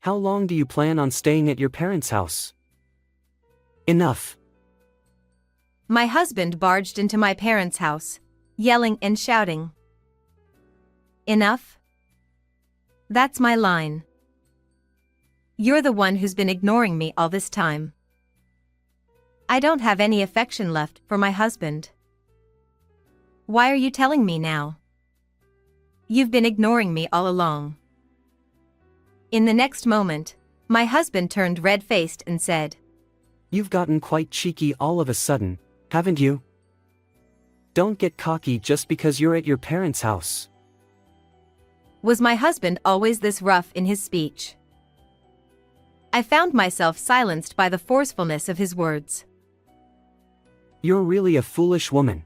How long do you plan on staying at your parents' house? Enough. My husband barged into my parents' house, yelling and shouting. Enough? That's my line. You're the one who's been ignoring me all this time. I don't have any affection left for my husband. Why are you telling me now? You've been ignoring me all along. In the next moment, my husband turned red-faced and said, You've gotten quite cheeky all of a sudden, haven't you? Don't get cocky just because you're at your parents' house. Was my husband always this rough in his speech? I found myself silenced by the forcefulness of his words. You're really a foolish woman.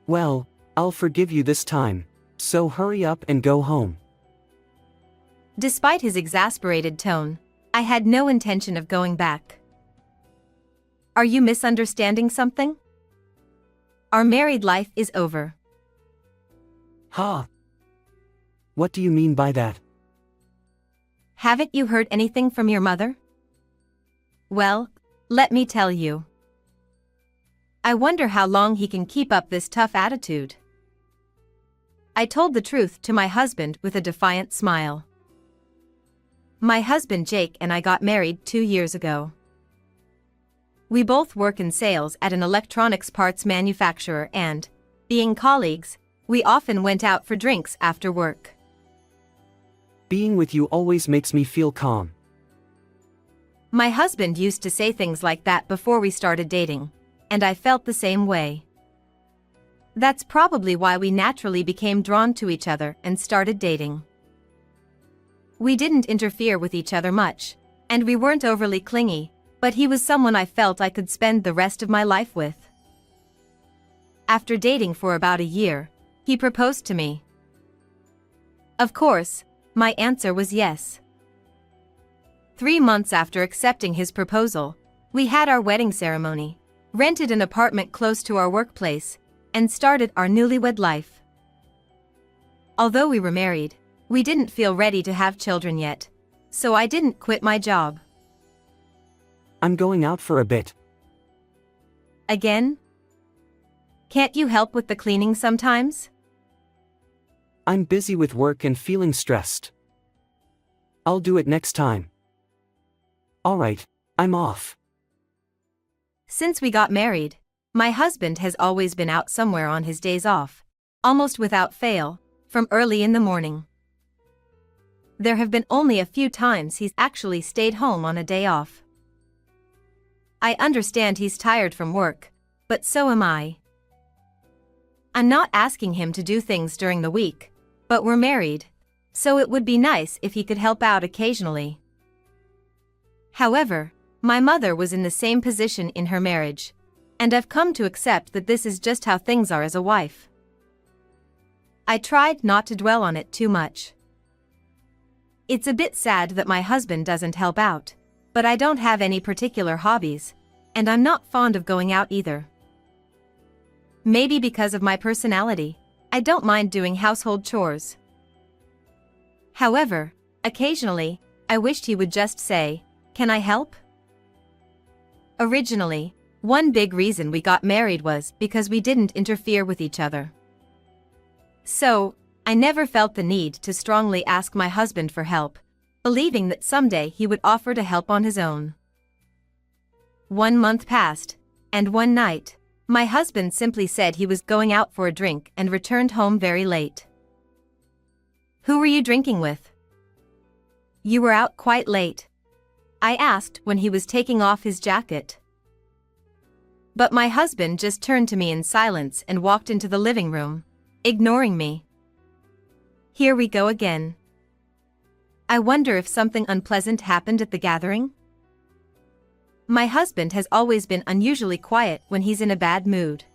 Well, I'll forgive you this time, so hurry up and go home. Despite his exasperated tone, I had no intention of going back. Are you misunderstanding something? Our married life is over. Ha! What do you mean by that? Haven't you heard anything from your mother? Well, let me tell you. I wonder how long he can keep up this tough attitude. I told the truth to my husband with a defiant smile. My husband Jake and I got married 2 years ago. We both work in sales at an electronics parts manufacturer and, being colleagues, we often went out for drinks after work. Being with you always makes me feel calm. My husband used to say things like that before we started dating, and I felt the same way. That's probably why we naturally became drawn to each other and started dating. We didn't interfere with each other much, and we weren't overly clingy, but he was someone I felt I could spend the rest of my life with. After dating for about a year, he proposed to me. Of course, my answer was yes. 3 months after accepting his proposal, we had our wedding ceremony, rented an apartment close to our workplace, and started our newlywed life. Although we were married, we didn't feel ready to have children yet, so I didn't quit my job. I'm going out for a bit. Again? Can't you help with the cleaning sometimes? I'm busy with work and feeling stressed. I'll do it next time. Alright, I'm off. Since we got married, my husband has always been out somewhere on his days off, almost without fail, from early in the morning. There have been only a few times he's actually stayed home on a day off. I understand he's tired from work, but so am I. I'm not asking him to do things during the week, but we're married, so it would be nice if he could help out occasionally. However, my mother was in the same position in her marriage, and I've come to accept that this is just how things are as a wife. I tried not to dwell on it too much. It's a bit sad that my husband doesn't help out, but I don't have any particular hobbies, and I'm not fond of going out either. Maybe because of my personality, I don't mind doing household chores. However, occasionally, I wished he would just say, "Can I help?" Originally, one big reason we got married was because we didn't interfere with each other. So, I never felt the need to strongly ask my husband for help, believing that someday he would offer to help on his own. 1 month passed, and one night, my husband simply said he was going out for a drink and returned home very late. "Who were you drinking with?" "You were out quite late," I asked when he was taking off his jacket. But my husband just turned to me in silence and walked into the living room, ignoring me. Here we go again. I wonder if something unpleasant happened at the gathering? My husband has always been unusually quiet when he's in a bad mood.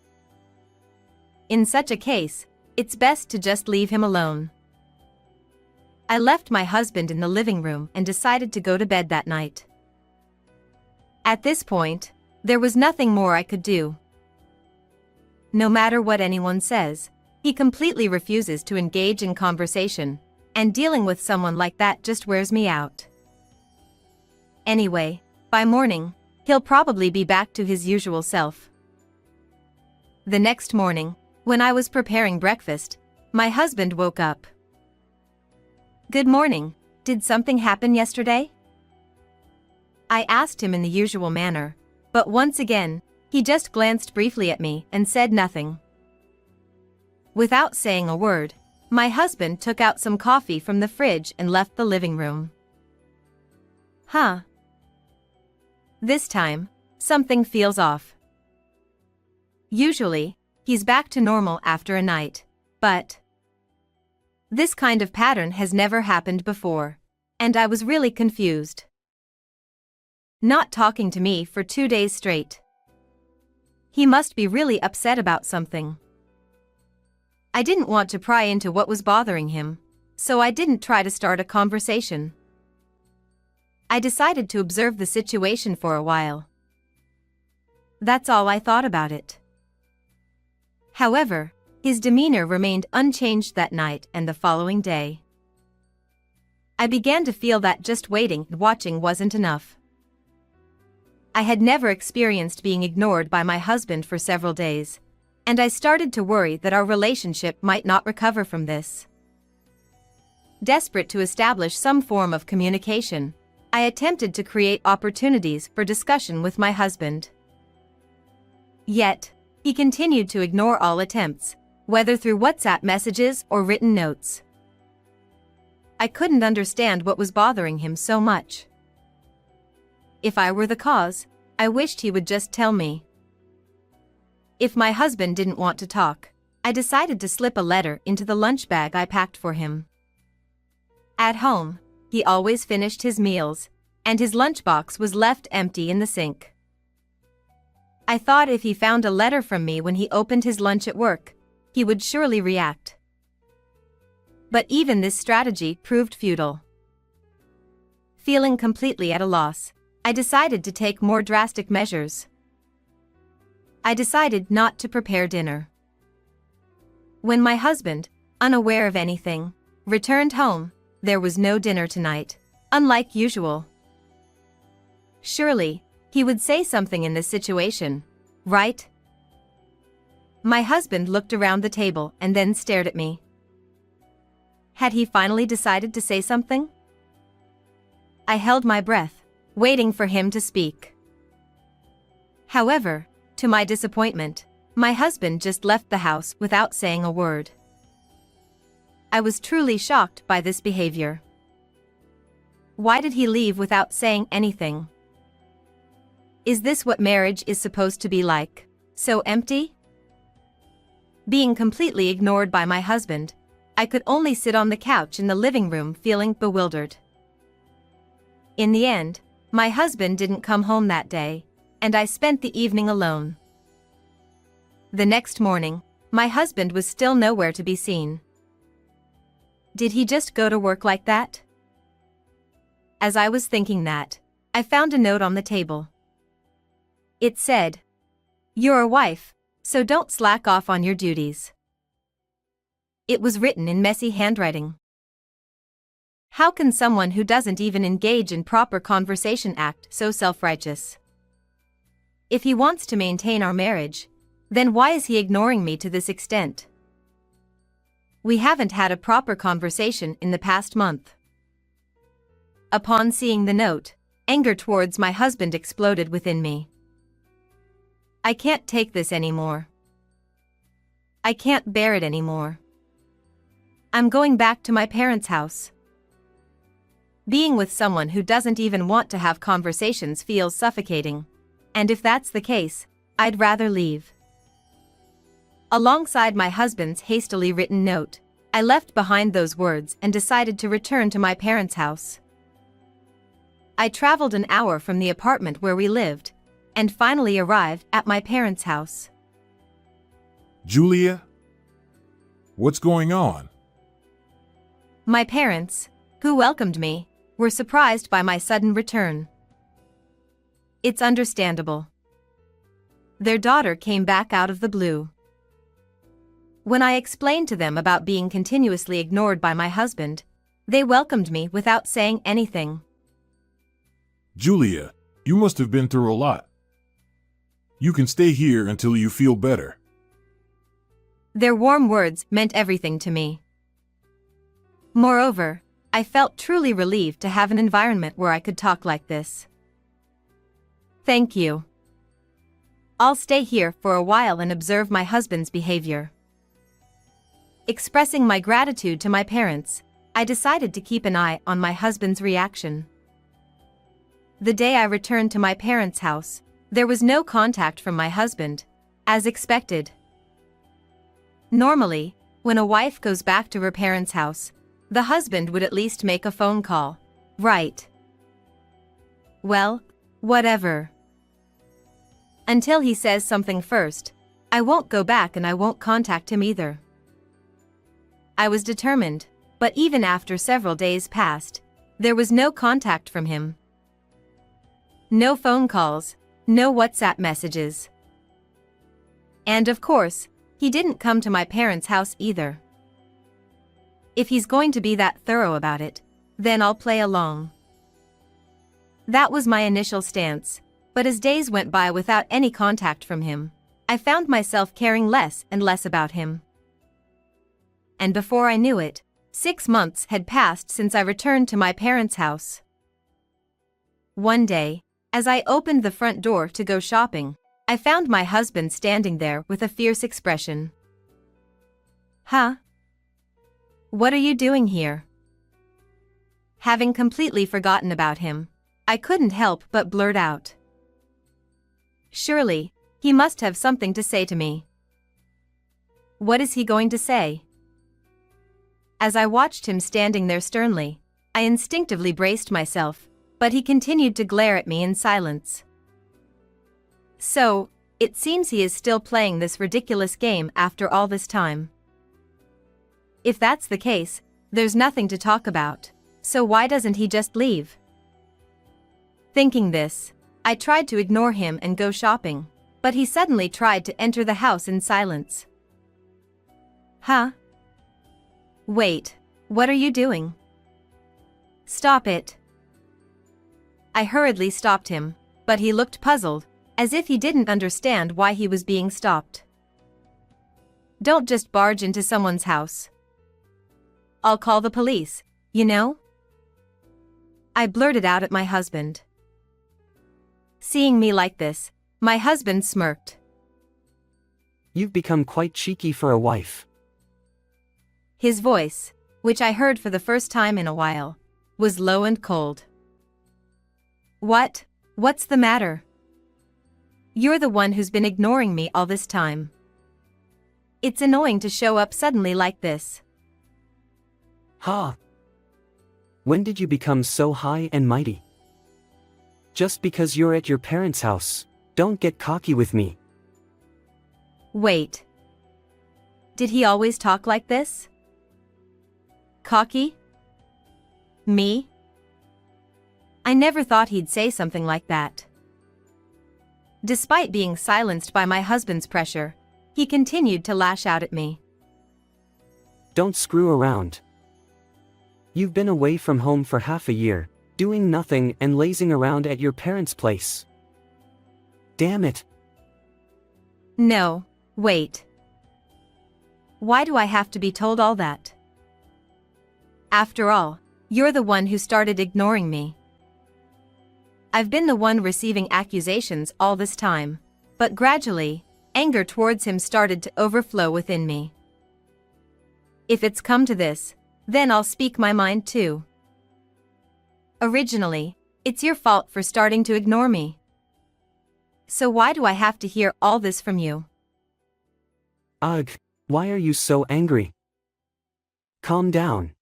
In such a case, it's best to just leave him alone. I left my husband in the living room and decided to go to bed that night. At this point, there was nothing more I could do. No matter what anyone says, he completely refuses to engage in conversation, and dealing with someone like that just wears me out. Anyway, by morning, he'll probably be back to his usual self. The next morning, when I was preparing breakfast, my husband woke up. "Good morning. Did something happen yesterday?" I asked him in the usual manner, but once again, he just glanced briefly at me and said nothing. Without saying a word, my husband took out some coffee from the fridge and left the living room. Huh. This time, something feels off. Usually, he's back to normal after a night, but this kind of pattern has never happened before, and I was really confused. Not talking to me for 2 days straight. He must be really upset about something. I didn't want to pry into what was bothering him, so I didn't try to start a conversation. I decided to observe the situation for a while. That's all I thought about it. However, his demeanor remained unchanged that night and the following day. I began to feel that just waiting and watching wasn't enough. I had never experienced being ignored by my husband for several days, and I started to worry that our relationship might not recover from this. Desperate to establish some form of communication, I attempted to create opportunities for discussion with my husband. Yet, he continued to ignore all attempts, whether through WhatsApp messages or written notes. I couldn't understand what was bothering him so much. If I were the cause, I wished he would just tell me. If my husband didn't want to talk, I decided to slip a letter into the lunch bag I packed for him. At home, he always finished his meals, and his lunchbox was left empty in the sink. I thought if he found a letter from me when he opened his lunch at work, he would surely react. But even this strategy proved futile. Feeling completely at a loss, I decided to take more drastic measures. I decided not to prepare dinner. When my husband, unaware of anything, returned home, there was no dinner tonight, unlike usual. Surely, he would say something in this situation, right? My husband looked around the table and then stared at me. Had he finally decided to say something? I held my breath, waiting for him to speak. However, to my disappointment, my husband just left the house without saying a word. I was truly shocked by this behavior. Why did he leave without saying anything? Is this what marriage is supposed to be like? So empty? Being completely ignored by my husband, I could only sit on the couch in the living room feeling bewildered. In the end, my husband didn't come home that day, and I spent the evening alone. The next morning, my husband was still nowhere to be seen. Did he just go to work like that? As I was thinking that, I found a note on the table. It said, "You're a wife, so don't slack off on your duties." It was written in messy handwriting. How can someone who doesn't even engage in proper conversation act so self-righteous? If he wants to maintain our marriage, then why is he ignoring me to this extent? We haven't had a proper conversation in the past month. Upon seeing the note, anger towards my husband exploded within me. I can't take this anymore. I can't bear it anymore. I'm going back to my parents' house. Being with someone who doesn't even want to have conversations feels suffocating, and if that's the case, I'd rather leave. Alongside my husband's hastily written note, I left behind those words and decided to return to my parents' house. I traveled an hour from the apartment where we lived, and finally arrived at my parents' house. Julia? What's going on? My parents, who welcomed me, were surprised by my sudden return. It's understandable. Their daughter came back out of the blue. When I explained to them about being continuously ignored by my husband, They welcomed me without saying anything. Julia, you must have been through a lot. You can stay here until you feel better. Their warm words meant everything to me. Moreover, I felt truly relieved to have an environment where I could talk like this. Thank you. I'll stay here for a while and observe my husband's behavior. Expressing my gratitude to my parents, I decided to keep an eye on my husband's reaction. The day I returned to my parents' house, there was no contact from my husband, as expected. Normally, when a wife goes back to her parents' house, the husband would at least make a phone call, right? Well, whatever. Until he says something first, I won't go back and I won't contact him either. I was determined, but even after several days passed, there was no contact from him. No phone calls, no WhatsApp messages. And of course, he didn't come to my parents' house either. If he's going to be that thorough about it, then I'll play along. That was my initial stance, but as days went by without any contact from him, I found myself caring less and less about him. And before I knew it, 6 months had passed since I returned to my parents' house. One day, as I opened the front door to go shopping, I found my husband standing there with a fierce expression. Huh? What are you doing here? Having completely forgotten about him, I couldn't help but blurt out. Surely, he must have something to say to me. What is he going to say? As I watched him standing there sternly, I instinctively braced myself, but he continued to glare at me in silence. So, it seems he is still playing this ridiculous game after all this time. If that's the case, there's nothing to talk about, so why doesn't he just leave? Thinking this, I tried to ignore him and go shopping, but he suddenly tried to enter the house in silence. Huh? Wait, what are you doing? Stop it. I hurriedly stopped him, but he looked puzzled, as if he didn't understand why he was being stopped. Don't just barge into someone's house. I'll call the police, you know? I blurted out at my husband. Seeing me like this, my husband smirked. You've become quite cheeky for a wife. His voice, which I heard for the first time in a while, was low and cold. What's the matter? You're the one who's been ignoring me all this time. It's annoying to show up suddenly like this. Ha! When did you become so high and mighty? Just because you're at your parents' house, don't get cocky with me. Wait. Did he always talk like this? Cocky? Me? I never thought he'd say something like that. Despite being silenced by my husband's pressure, he continued to lash out at me. Don't screw around. You've been away from home for half a year, doing nothing and lazing around at your parents' place. Damn it. No, wait. Why do I have to be told all that? After all, you're the one who started ignoring me. I've been the one receiving accusations all this time, but gradually, anger towards him started to overflow within me. If it's come to this, then I'll speak my mind too. Originally, it's your fault for starting to ignore me. So why do I have to hear all this from you? Ugh, why are you so angry? Calm down.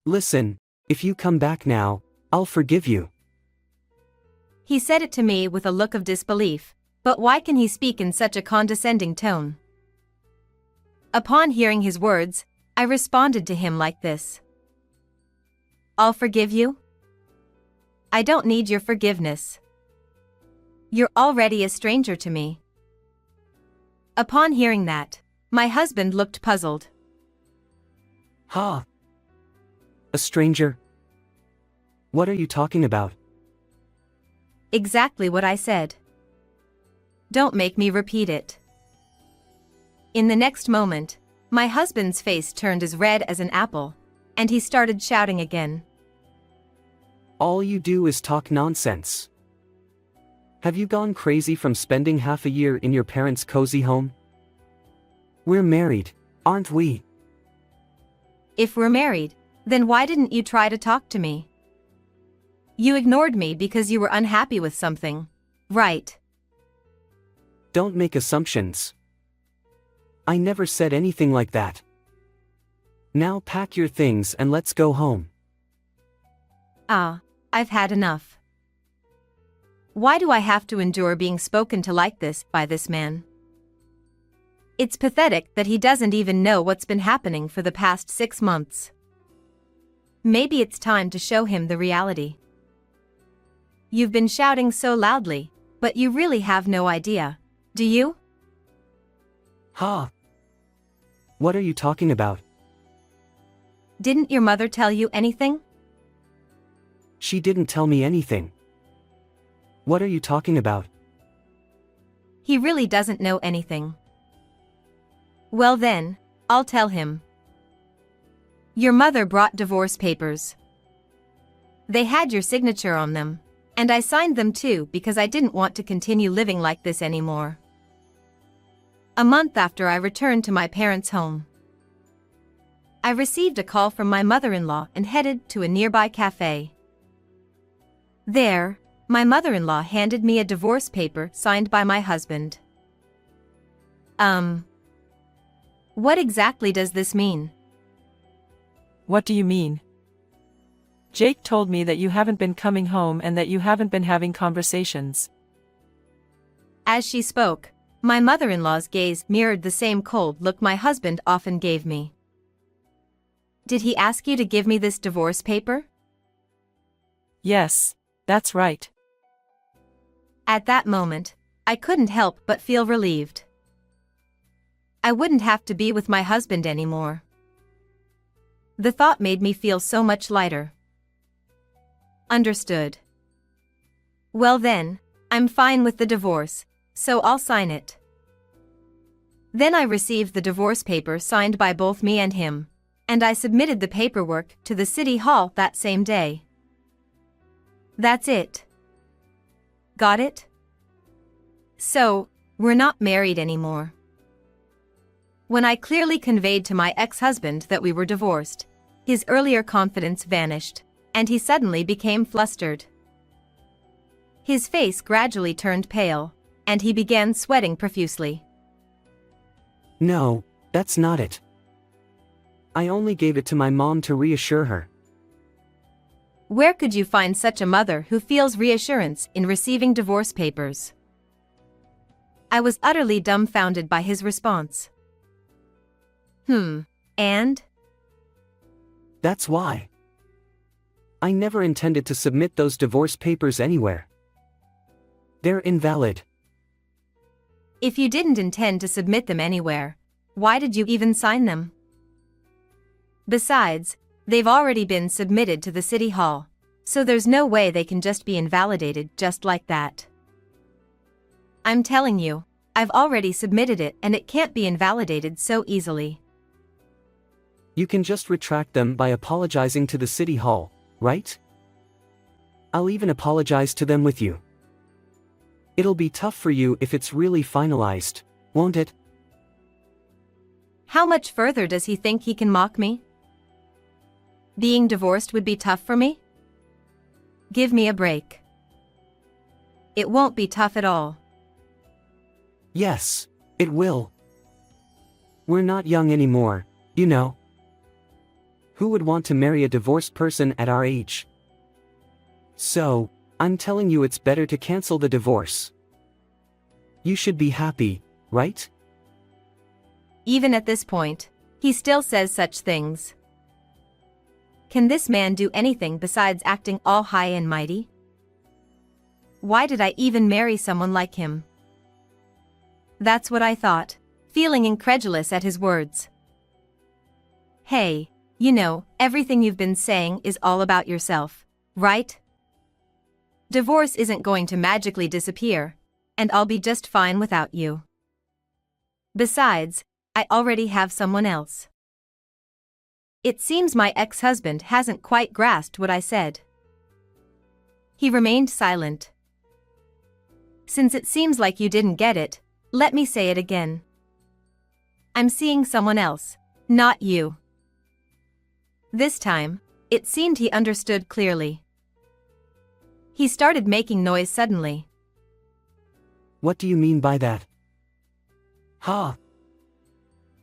Listen, if you come back now, I'll forgive you. He said it to me with a look of disbelief, but why can he speak in such a condescending tone? Upon hearing his words, I responded to him like this. I'll forgive you? I don't need your forgiveness. You're already a stranger to me. Upon hearing that, my husband looked puzzled. Ha! A stranger? What are you talking about? Exactly what I said. Don't make me repeat it. In the next moment, my husband's face turned as red as an apple, and he started shouting again. All you do is talk nonsense. Have you gone crazy from spending half a year in your parents' cozy home? We're married, aren't we? If we're married, then why didn't you try to talk to me? You ignored me because you were unhappy with something, right? Don't make assumptions. I never said anything like that. Now pack your things and let's go home. I've had enough. Why do I have to endure being spoken to like this by this man? It's pathetic that he doesn't even know what's been happening for the past 6 months. Maybe it's time to show him the reality. You've been shouting so loudly, but you really have no idea, do you? Ha! What are you talking about? Didn't your mother tell you anything? She didn't tell me anything. What are you talking about? He really doesn't know anything. Well then, I'll tell him. Your mother brought divorce papers. They had your signature on them, and I signed them too because I didn't want to continue living like this anymore. A month after I returned to my parents' home, I received a call from my mother-in-law and headed to a nearby cafe. There, my mother-in-law handed me a divorce paper signed by my husband. What exactly does this mean? What do you mean? Jake told me that you haven't been coming home and that you haven't been having conversations. As she spoke, my mother-in-law's gaze mirrored the same cold look my husband often gave me. Did he ask you to give me this divorce paper? Yes, that's right. At that moment, I couldn't help but feel relieved. I wouldn't have to be with my husband anymore. The thought made me feel so much lighter. Understood. Well then, I'm fine with the divorce, so I'll sign it. Then I received the divorce paper signed by both me and him, and I submitted the paperwork to the city hall that same day. That's it. Got it? So, we're not married anymore. When I clearly conveyed to my ex-husband that we were divorced, his earlier confidence vanished, and he suddenly became flustered. His face gradually turned pale, and he began sweating profusely. No, that's not it. I only gave it to my mom to reassure her. Where could you find such a mother who feels reassurance in receiving divorce papers? I was utterly dumbfounded by his response. And? That's why. I never intended to submit those divorce papers anywhere. They're invalid. If you didn't intend to submit them anywhere, why did you even sign them? Besides, they've already been submitted to the city hall, so there's no way they can just be invalidated just like that. I'm telling you, I've already submitted it and it can't be invalidated so easily. You can just retract them by apologizing to the city hall, right? I'll even apologize to them with you. It'll be tough for you if it's really finalized, won't it? How much further does he think he can mock me? Being divorced would be tough for me? Give me a break. It won't be tough at all. Yes, it will. We're not young anymore, you know. Who would want to marry a divorced person at our age? So, I'm telling you it's better to cancel the divorce. You should be happy, right? Even at this point, he still says such things. Can this man do anything besides acting all high and mighty? Why did I even marry someone like him? That's what I thought, feeling incredulous at his words. Hey, You know, everything you've been saying is all about yourself, right? Divorce isn't going to magically disappear, and I'll be just fine without you. Besides, I already have someone else. It seems my ex-husband hasn't quite grasped what I said. He remained silent. Since it seems like you didn't get it, let me say it again. I'm seeing someone else, not you. This time, it seemed he understood clearly. He started making noise suddenly. What do you mean by that? Huh?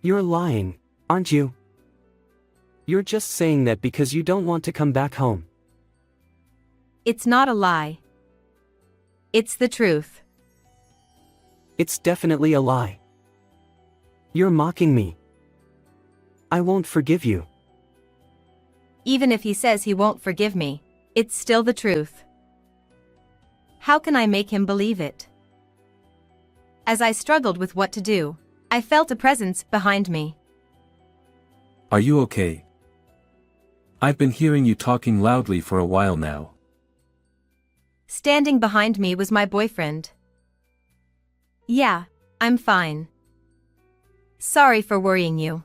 You're lying, aren't you? You're just saying that because you don't want to come back home. It's not a lie. It's the truth. It's definitely a lie. You're mocking me. I won't forgive you. Even if he says he won't forgive me, it's still the truth. How can I make him believe it? As I struggled with what to do, I felt a presence behind me. Are you okay? I've been hearing you talking loudly for a while now. Standing behind me was my boyfriend. Yeah, I'm fine. Sorry for worrying you.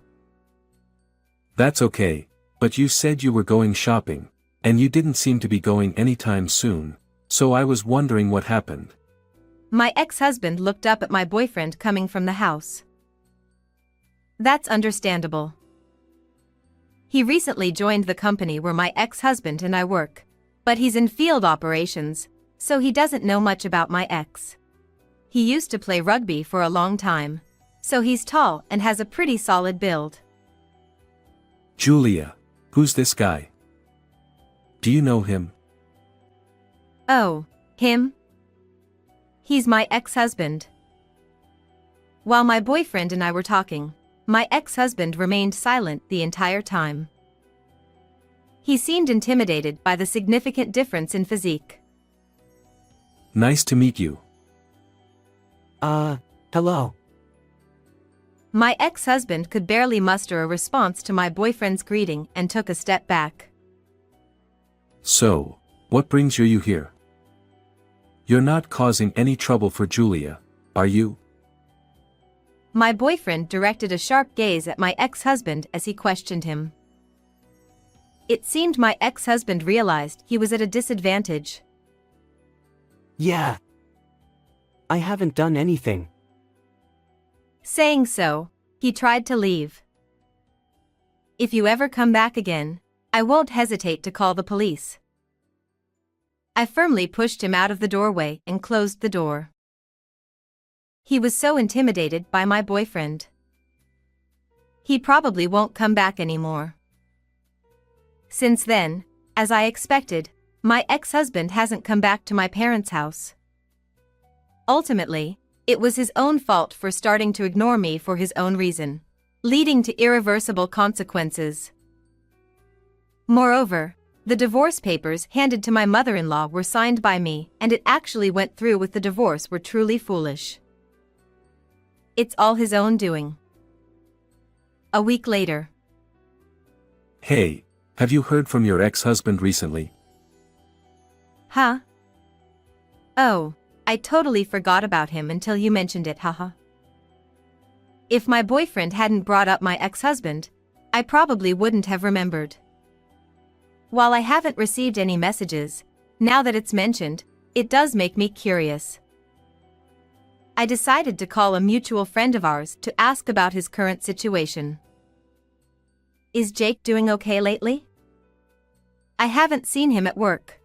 That's okay, but you said you were going shopping, and you didn't seem to be going anytime soon, so I was wondering what happened. My ex-husband looked up at my boyfriend coming from the house. That's understandable. He recently joined the company where my ex-husband and I work, but he's in field operations, so he doesn't know much about my ex. He used to play rugby for a long time, so he's tall and has a pretty solid build. Julia, who's this guy? Do you know him? Oh, him? He's my ex-husband. While my boyfriend and I were talking, my ex-husband remained silent the entire time. He seemed intimidated by the significant difference in physique. Nice to meet you. Hello. My ex-husband could barely muster a response to my boyfriend's greeting and took a step back. So, what brings you here? You're not causing any trouble for Julia, are you? My boyfriend directed a sharp gaze at my ex-husband as he questioned him. It seemed my ex-husband realized he was at a disadvantage. Yeah. I haven't done anything. Saying so, he tried to leave. If you ever come back again, I won't hesitate to call the police. I firmly pushed him out of the doorway and closed the door. He was so intimidated by my boyfriend. He probably won't come back anymore. Since then, as I expected, my ex-husband hasn't come back to my parents' house. Ultimately, it was his own fault for starting to ignore me for his own reason, leading to irreversible consequences. Moreover, the divorce papers handed to my mother-in-law were signed by me, and it actually went through with the divorce were truly foolish. It's all his own doing. A week later. Hey, have you heard from your ex-husband recently? Huh? Oh, I totally forgot about him until you mentioned it, haha. If my boyfriend hadn't brought up my ex-husband, I probably wouldn't have remembered. While I haven't received any messages, now that it's mentioned, it does make me curious. I decided to call a mutual friend of ours to ask about his current situation. Is Jake doing okay lately? I haven't seen him at work.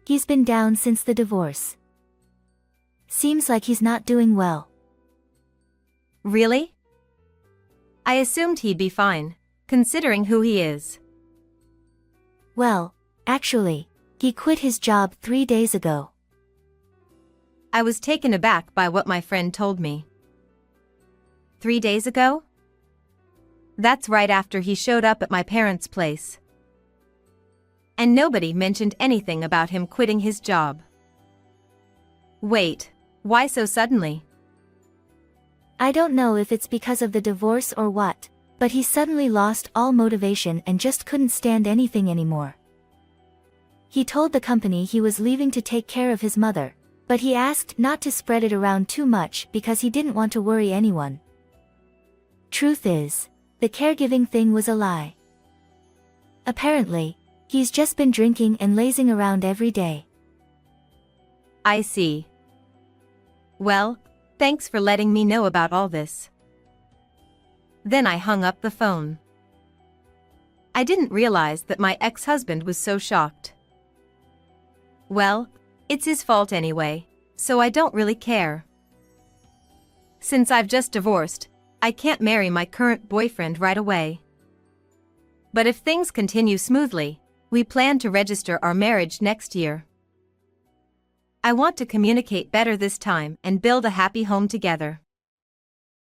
He's been down since the divorce. Seems like he's not doing well. Really? I assumed he'd be fine, considering who he is. Well, actually, he quit his job 3 days ago. I was taken aback by what my friend told me. 3 days ago? That's right after he showed up at my parents' place. And nobody mentioned anything about him quitting his job. Wait, why so suddenly? I don't know if it's because of the divorce or what, But he suddenly lost all motivation and just couldn't stand anything anymore. He told the company he was leaving to take care of his mother, but he asked not to spread it around too much because he didn't want to worry anyone. Truth is, the caregiving thing was a lie. Apparently, he's just been drinking and lazing around every day. I see. Well, thanks for letting me know about all this. Then I hung up the phone. I didn't realize that my ex-husband was so shocked. Well, it's his fault anyway, so I don't really care. Since I've just divorced, I can't marry my current boyfriend right away. But if things continue smoothly, we plan to register our marriage next year. I want to communicate better this time and build a happy home together.